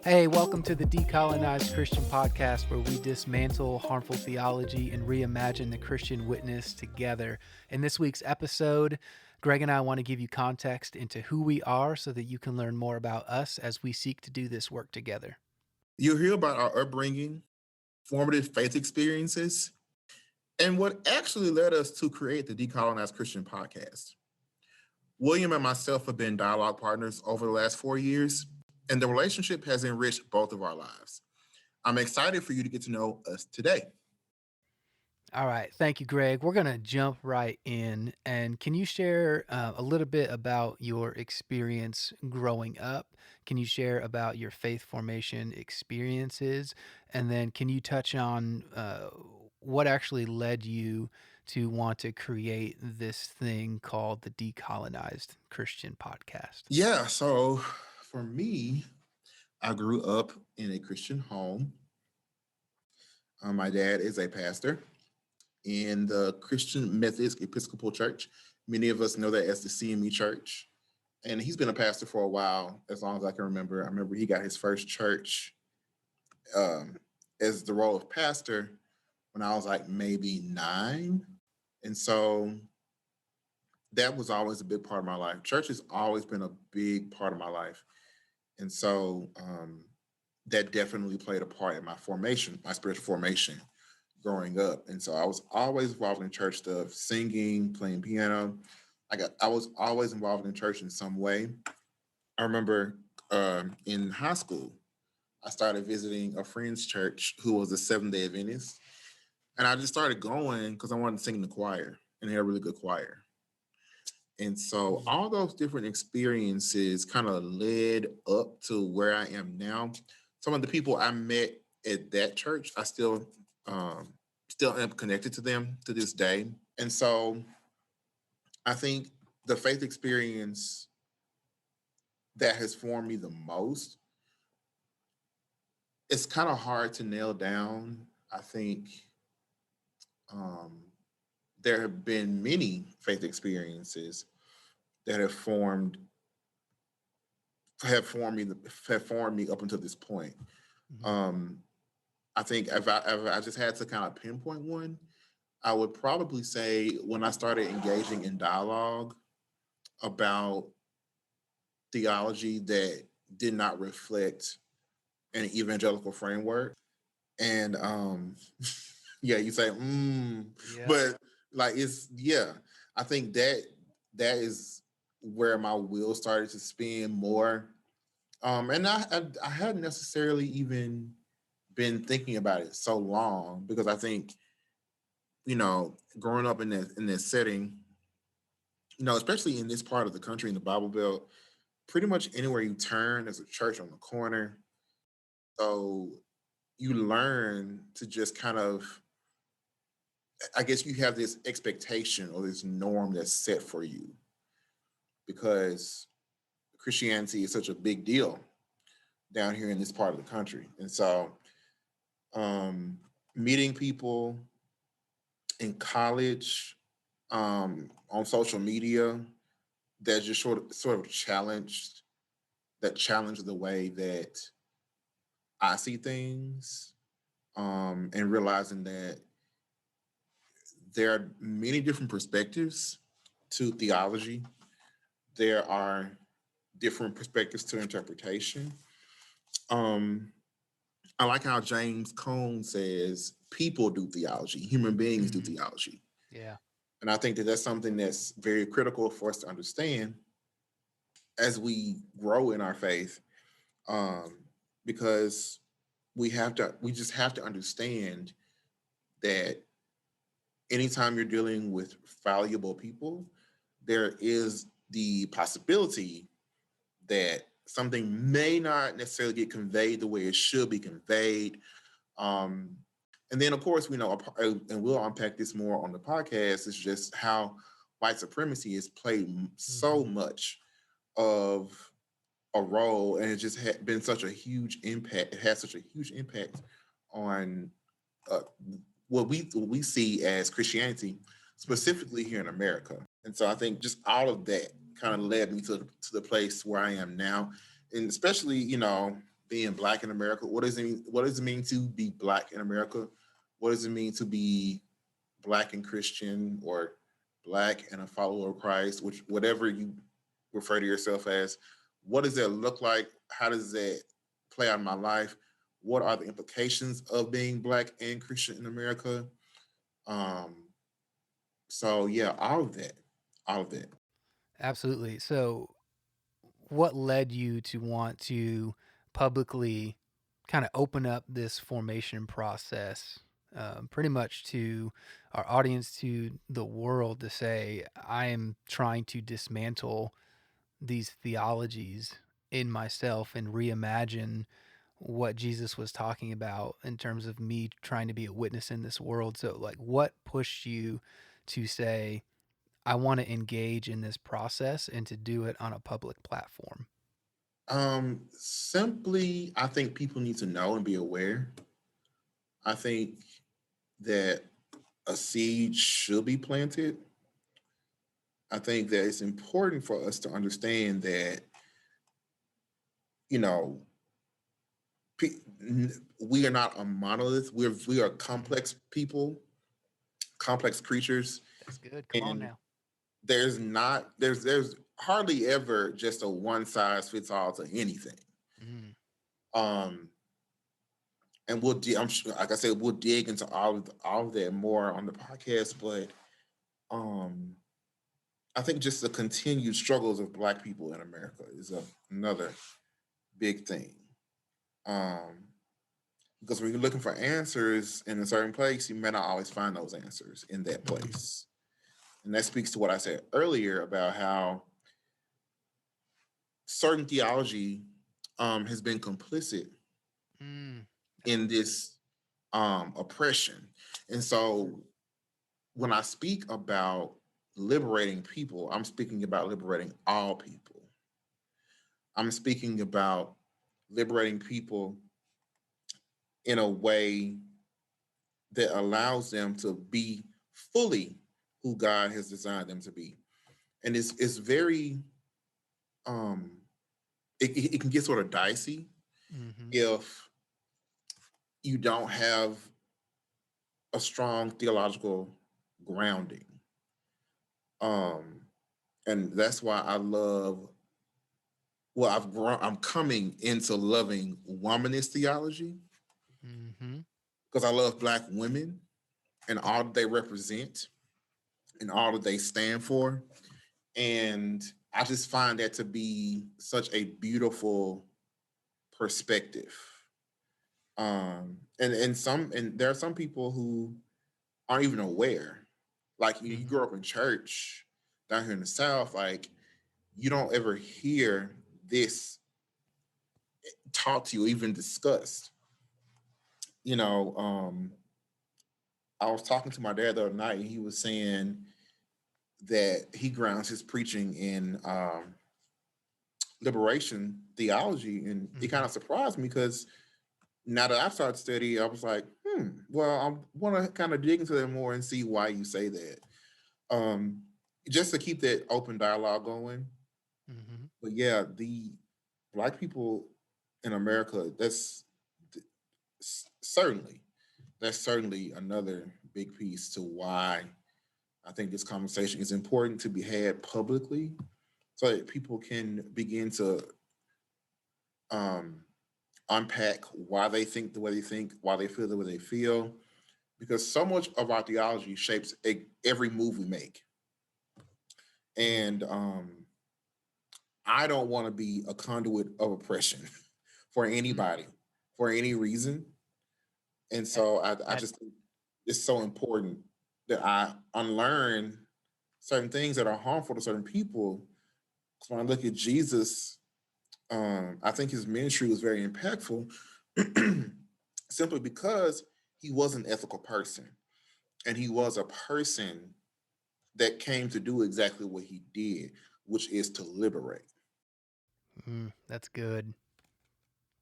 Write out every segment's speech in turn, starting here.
Hey, welcome to the Decolonized Christian podcast, where we dismantle harmful theology and reimagine the Christian witness together. In this week's episode, Greg and I want to give you context into who we are so that you can learn more about us as we seek to do this work together. You'll hear about our upbringing, formative faith experiences, and what actually led us to create the Decolonized Christian podcast. William and myself have been dialogue partners over the last 4 years, and the relationship has enriched both of our lives. I'm excited for you to get to know us today. All right. Thank you, Greg. We're going to jump right in. And can you share a little bit about your experience growing up? Can you share about your faith formation experiences? And then can you touch on what actually led you to want to create this thing called the Decolonized Christian podcast? Yeah, so for me, I grew up in a Christian home. My dad is a pastor in the Christian Methodist Episcopal Church. Many of us know that as the CME Church. And he's been a pastor for a while, as long as I can remember. I remember he got his first church as the role of pastor when I was like maybe 9. And so that was always a big part of my life. Church has always been a big part of my life. And so that definitely played a part in my formation, my spiritual formation growing up. And so I was always involved in church stuff, singing, playing piano. I was always involved in church in some way. I remember in high school, I started visiting a friend's church who was a Seventh-day Adventist. And I just started going because I wanted to sing in the choir, and they had a really good choir. And so all those different experiences kind of led up to where I am now. Some of the people I met at that church, I still am connected to them to this day. And so I think the faith experience that has formed me the most, it's kind of hard to nail down. I think there have been many faith experiences that have formed me up until this point. I think if I just had to kind of pinpoint one, I would probably say when I started engaging in dialogue about theology that did not reflect an evangelical framework. And yeah, you say, Yeah. but like I think that is where my wheels started to spin more. And I hadn't necessarily even been thinking about it so long because I think, growing up in this setting, especially in this part of the country in the Bible Belt, pretty much anywhere you turn, there's a church on the corner. So you learn to just kind of, I guess you have this expectation or this norm that's set for you because Christianity is such a big deal down here in this part of the country. And so meeting people in college, on social media that just sort of challenged the way that I see things, and realizing that there are many different perspectives to theology. There are different perspectives to interpretation. I like how James Cone says people do theology, human beings do theology. Yeah. And I think that that's something that's very critical for us to understand as we grow in our faith, because we just have to understand that anytime you're dealing with fallible people, there is the possibility that something may not necessarily get conveyed the way it should be conveyed. And then, of course, we know, and we'll unpack this more on the podcast, is just how white supremacy has played so much of a role, and it just been such a huge impact. It has such a huge impact on what we see as Christianity, specifically here in America. And so I think just all of that kind of led me to the place where I am now, and especially being black in America. What does it mean to be black in America? What does it mean to be black and Christian, or black and a follower of Christ, which whatever you refer to yourself as? What does that look like? How does that play out in my life? What are the implications of being black and Christian in America? Um, so yeah, all of that. Absolutely. So, what led you to want to publicly kind of open up this formation process, pretty much to our audience, to the world, to say, I am trying to dismantle these theologies in myself and reimagine what Jesus was talking about in terms of me trying to be a witness in this world. So, like, what pushed you to say, I want to engage in this process and to do it on a public platform? Simply, I think people need to know and be aware. I think that a seed should be planted. I think that it's important for us to understand that, you know, we are not a monolith. We are Mhm. complex people, complex creatures, That's good. Come on and now. there's hardly ever just a one size fits all to anything. Mm, Um, and I'm sure, like I said, we'll dig into all of that more on the podcast. But um, I think just the continued struggles of Black people in America is another big thing. Um, because when you're looking for answers in a certain place, you may not always find those answers in that mhm, place. And that speaks to what I said earlier about how certain theology has been complicit mm. That's in good. this oppression. And so when I speak about liberating people, I'm speaking about liberating all people. I'm speaking about liberating people in a way that allows them to be fully who God has designed them to be. And it's very um it can get sort of dicey Mhm, if you don't have a strong theological grounding. Um and that's why I love I'm coming into loving womanist theology mhm. because I love Black women and all that they represent and all that they stand for. And I just find that to be such a beautiful perspective. And there are some people who aren't even aware. Like you Mhm. grow up in church down here in the South, like you don't ever hear this taught to you, even discussed. You know, I was talking to my dad the other night, and he was saying that he grounds his preaching in liberation theology, and it kind Mhm. of surprised me because now that I've started studying, I was like, well, I want to kind of dig into that more and see why you say that. Um, just to keep that open dialogue going. Mhm. But yeah, the Black people in America, certainly that's certainly another big piece to why I think this conversation is important to be had publicly so that people can begin to um, unpack why they think the way they think, why they feel the way they feel, because so much of our theology shapes every move we make. Mm. And I don't want to be a conduit of oppression for Mm. anybody, for any reason. And That so I that just think it's so important that I unlearn certain things that are harmful to certain people. Because when I look at Jesus, I think his ministry was very impactful simply because he was an ethical person and he was a person that came to do exactly what he did, which is to liberate. that's good.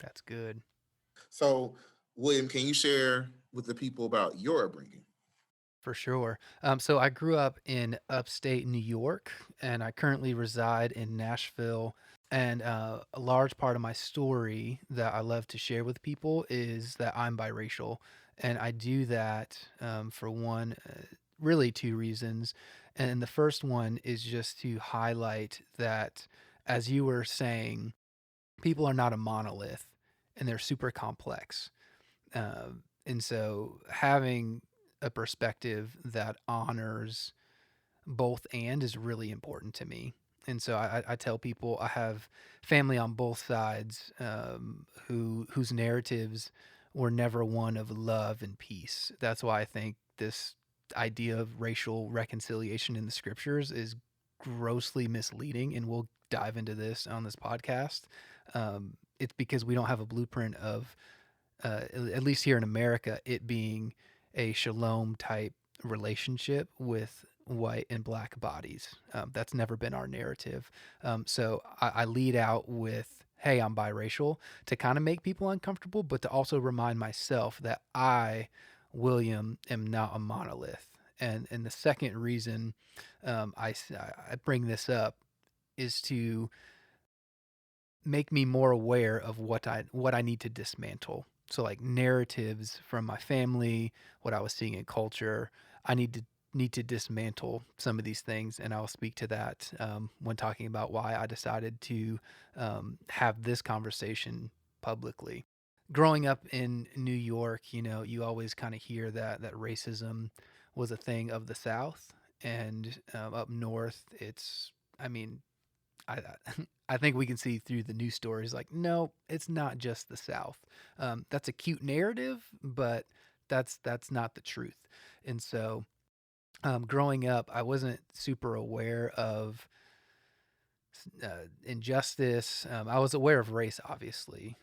That's good. So, William, can you share with the people about your upbringing? For sure. So I grew up in upstate New York, and I currently reside in Nashville. And a large part of my story that I love to share with people is that I'm biracial, and I do that for one, really two reasons. And the first one is just to highlight that, as you were saying, people are not a monolith, and they're super complex. And so having a perspective that honors both and is really important to me. And so I tell people I have family on both sides whose narratives were never one of love and peace. That's why I think this idea of racial reconciliation in the scriptures is grossly misleading, and we'll dive into this on this podcast. It's because we don't have a blueprint of at least here in America, it being a shalom type relationship with white and black bodies. That's never been our narrative. So I lead out with, hey, I'm biracial to kind of make people uncomfortable, but to also remind myself that I, William, am not a monolith. And the second reason I bring this up is to make me more aware of what I need to dismantle. So like narratives from my family, what I was seeing in culture, I need to dismantle some of these things, and I'll speak to that when talking about why I decided to have this conversation publicly. Growing up in New York, you know, you always kind of hear that racism was a thing of the South, and up north, I mean, I I think we can see through the news stories like, no, it's not just the South. That's a cute narrative, but that's not the truth. And so, growing up, I wasn't super aware of injustice. I was aware of race, obviously,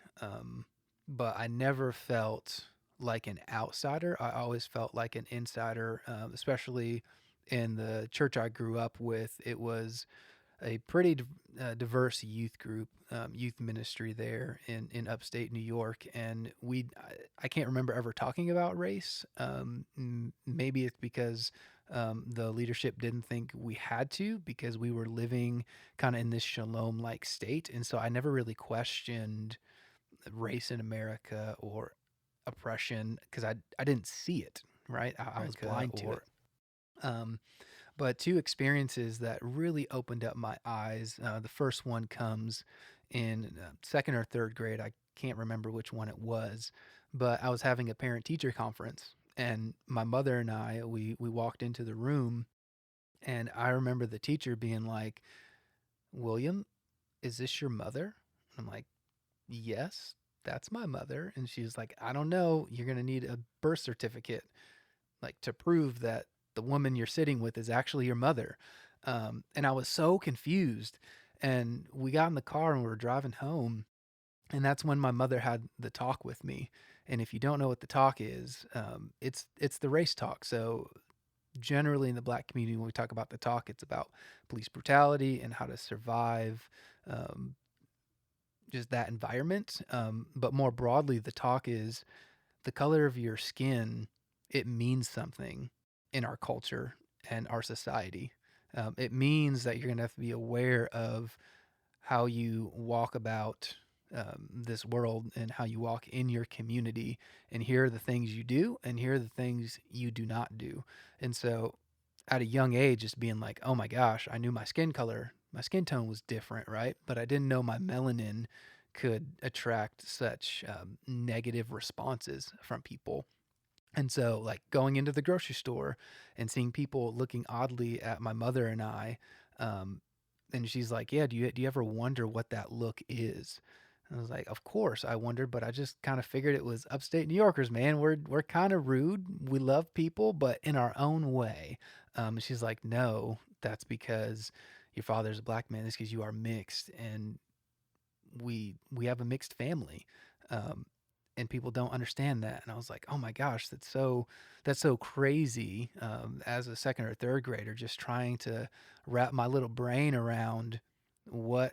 but I never felt like an outsider. I always felt like an insider, especially in the church I grew up with. It was a pretty diverse youth group, youth ministry there in upstate New York, and I can't remember ever talking about race. Maybe it's because the leadership didn't think we had to because we were living kind of in this shalom like state, and so I never really questioned race in America or oppression because I didn't see it. Right, I was America blind to it. or Um, but two experiences that really opened up my eyes. The first one comes in second or third grade. I can't remember which one it was, but I was having a parent teacher conference, and my mother and we walked into the room, and I remember the teacher being like, "William, is this your mother?" I'm like, "Yes, that's my mother." And she's like, "I don't know. You're gonna need a birth certificate." Like to prove that the woman you're sitting with is actually your mother. And I was so confused. And we got in the car and we were driving home. And that's when my mother had the talk with me. And if you don't know what the talk is, it's the race talk. So generally in the black community, when we talk about the talk, it's about police brutality and how to survive um, just that environment. But more broadly, the talk is the color of your skin, it means something in our culture and our society. It means that you're going to have to be aware of how you walk about this world and how you walk in your community. And here are the things you do, and here are the things you do not do. And so, at a young age, just being like, oh my gosh, I knew my skin color, my skin tone was different, right? But I didn't know my melanin could attract such negative responses from people. And so, like going into the grocery store and seeing people looking oddly at my mother and I, um, and she's like, "Yeah, do you ever wonder what that look is?" And I was like, "Of course, I wondered, but I just kind of figured it was upstate New Yorkers, man. We're kind of rude. We love people, but in our own way." And she's like, "No, that's because your father's a black man. It's because you are mixed, and we have a mixed family." Um, and people don't understand that. And I was like, oh my gosh, that's so crazy. As a second or third grader, just trying to wrap my little brain around what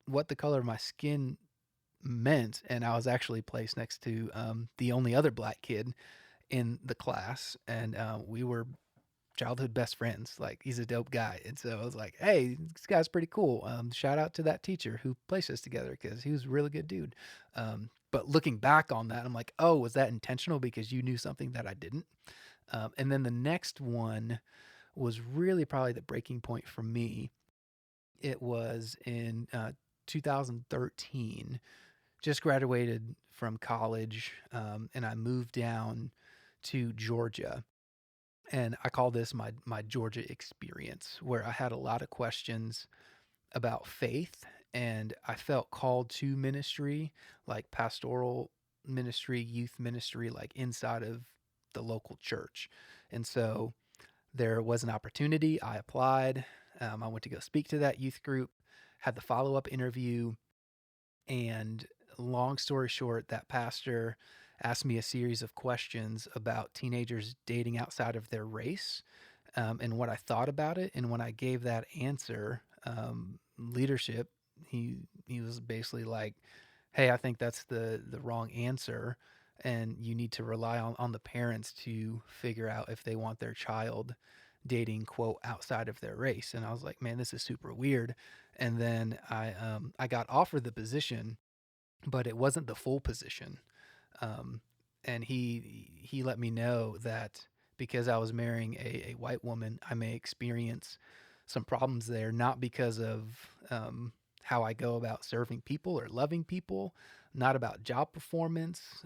what the color of my skin meant. And I was actually placed next to the only other black kid in the class, and we were childhood best friends. Like, he's a dope guy. And so I was like, hey, this guy's pretty cool. Shout out to that teacher who placed us together because he was a really good dude. But looking back on that, I'm like, oh, was that intentional because you knew something that I didn't? And then the next one was really probably the breaking point for me. It was in 2013. Just graduated from college, and I moved down to Georgia. And I call this my Georgia experience, where I had a lot of questions about faith, and I felt called to ministry, like pastoral ministry, youth ministry, like inside of the local church. And so there was an opportunity. I applied. I went to go speak to that youth group, had the follow up interview, and long story short, that pastor asked me a series of questions about teenagers dating outside of their race, and what I thought about it. And when I gave that answer, leadership, he was basically like, "Hey, I think that's the wrong answer, and you need to rely on the parents to figure out if they want their child dating quote outside of their race." And I was like, "Man, this is super weird." And then I got offered the position, but it wasn't the full position. Um, and he let me know that because I was marrying a white woman, I may experience some problems there, not because of how I go about serving people or loving people, not about job performance,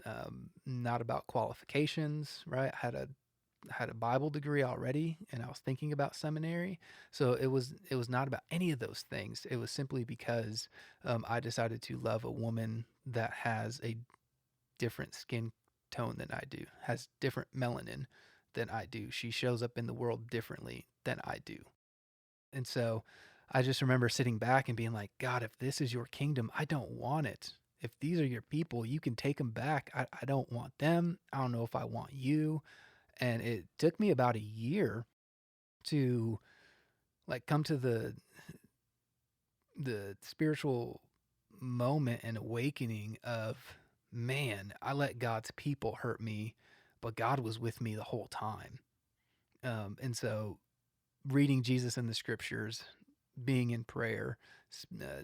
not about qualifications. Right? I had a Bible degree already, and I was thinking about seminary. So it was not about any of those things. It was simply because I decided to love a woman that has a different skin tone than I do, has different melanin than I do. She shows up in the world differently than I do. And so I just remember sitting back and being like, God, if this is your kingdom, I don't want it. If these are your people, you can take them back. I don't want them. I don't know if I want you. And it took me about a year to like come to the spiritual moment and awakening of, man, I let God's people hurt me, but God was with me the whole time. And so reading Jesus in the scriptures, being in prayer, uh,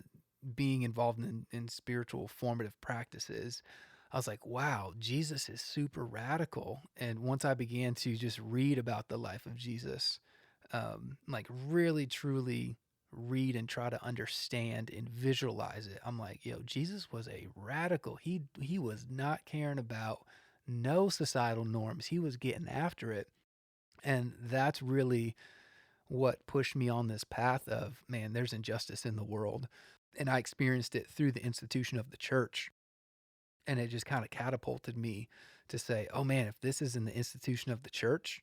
being involved in spiritual formative practices, I was like, wow, Jesus is super radical. And once I began to just read about the life of Jesus, like really truly read and try to understand and visualize it, I'm like, yo, Jesus was a radical. He was not caring about no societal norms. He was getting after it. And that's really what pushed me on this path of, man, there's injustice in the world. And I experienced it through the institution of the church. And it just kind of catapulted me to say, oh man, if this is in the institution of the church,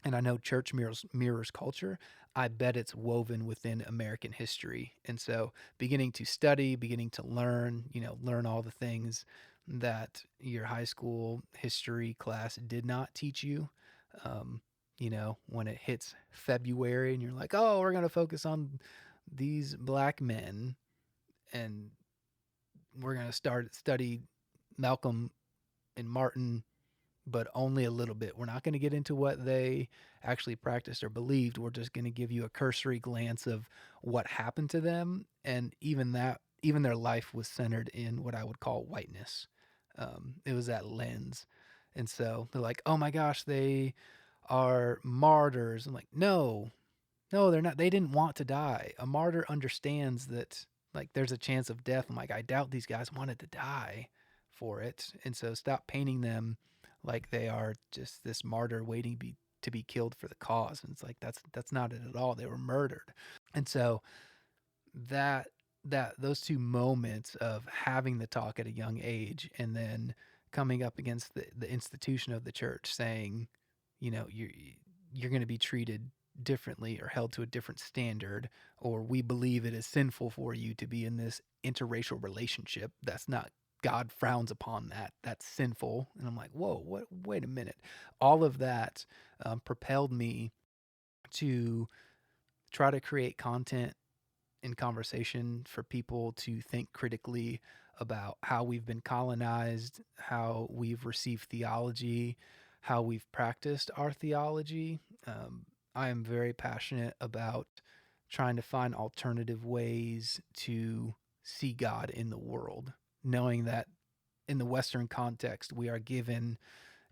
and I know church mirrors culture, I bet it's woven within American history. And so beginning to study, beginning to learn, learn all the things that your high school history class did not teach you. Um, when it hits February and you're like, oh, we're going to focus on these black men, and we're going to start study Malcolm and Martin, but only a little bit. We're not going to get into what they actually practiced or believed. We're just going to give you a cursory glance of what happened to them. And even that, even their life was centered in what I would call whiteness. It was that lens. And so they're like, oh my gosh, they are martyrs. I'm like, no, no, they're not. They didn't want to die. A martyr understands that like there's a chance of death. I'm like, I doubt these guys wanted to die for it. And so stop painting them like they are just this martyr waiting to be killed for the cause. And it's like that's not it at all. They were murdered. And so that those two moments of having the talk at a young age and then coming up against the institution of the church saying, you're going to be treated differently or held to a different standard, or we believe it is sinful for you to be in this interracial relationship. That's not, God frowns upon that. That's sinful. And I'm like, whoa, what? Wait a minute. All of that propelled me to try to create content in conversation for people to think critically about how we've been colonized, how we've received theology, how we've practiced our theology. I am very passionate about trying to find alternative ways to see God in the world, knowing that in the Western context, we are given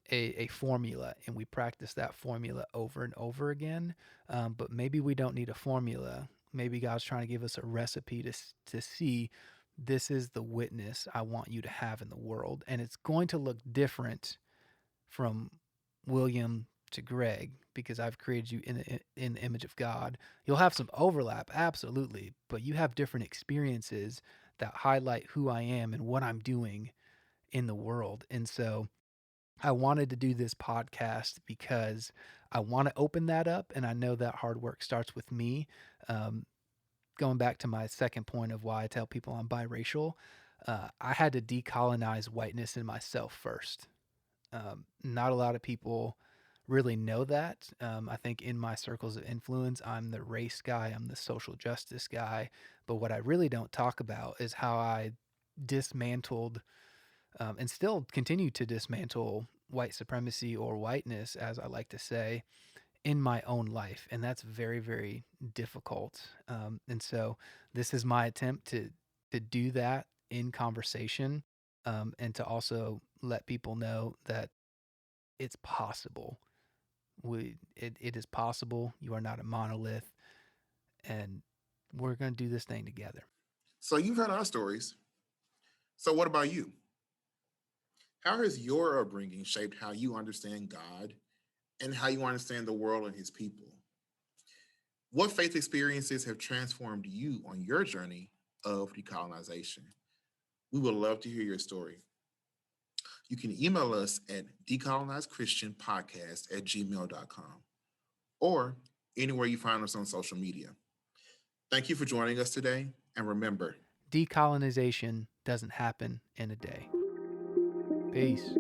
a formula and we practice that formula over and over again. But maybe we don't need a formula. Maybe God's trying to give us a recipe to see this is the witness I want you to have in the world. And it's going to look different from William to Greg because I've created you in the image of God. You'll have some overlap, absolutely, but you have different experiences that highlight who I am and what I'm doing in the world. And so I wanted to do this podcast because I want to open that up. And I know that hard work starts with me. Um, Going back to my second point of why I tell people I'm biracial, I had to decolonize whiteness in myself first. Not a lot of people really know that. I think in my circles of influence, I'm the race guy, I'm the social justice guy. But what I really don't talk about is how I dismantled and still continue to dismantle white supremacy or whiteness, as I like to say, in my own life. And that's very, very difficult. And so this is my attempt to do that in conversation, and to also let people know that it's possible. It is possible. You are not a monolith, and we're going to do this thing together. So you've heard our stories. So what about you? How has your upbringing shaped how you understand God and how you understand the world and his people? What faith experiences have transformed you on your journey of decolonization? We would love to hear your story. You can email us at decolonizedchristianpodcast@gmail.com or anywhere you find us on social media. Thank you for joining us today. And remember, Decolonization doesn't happen in a day. Peace.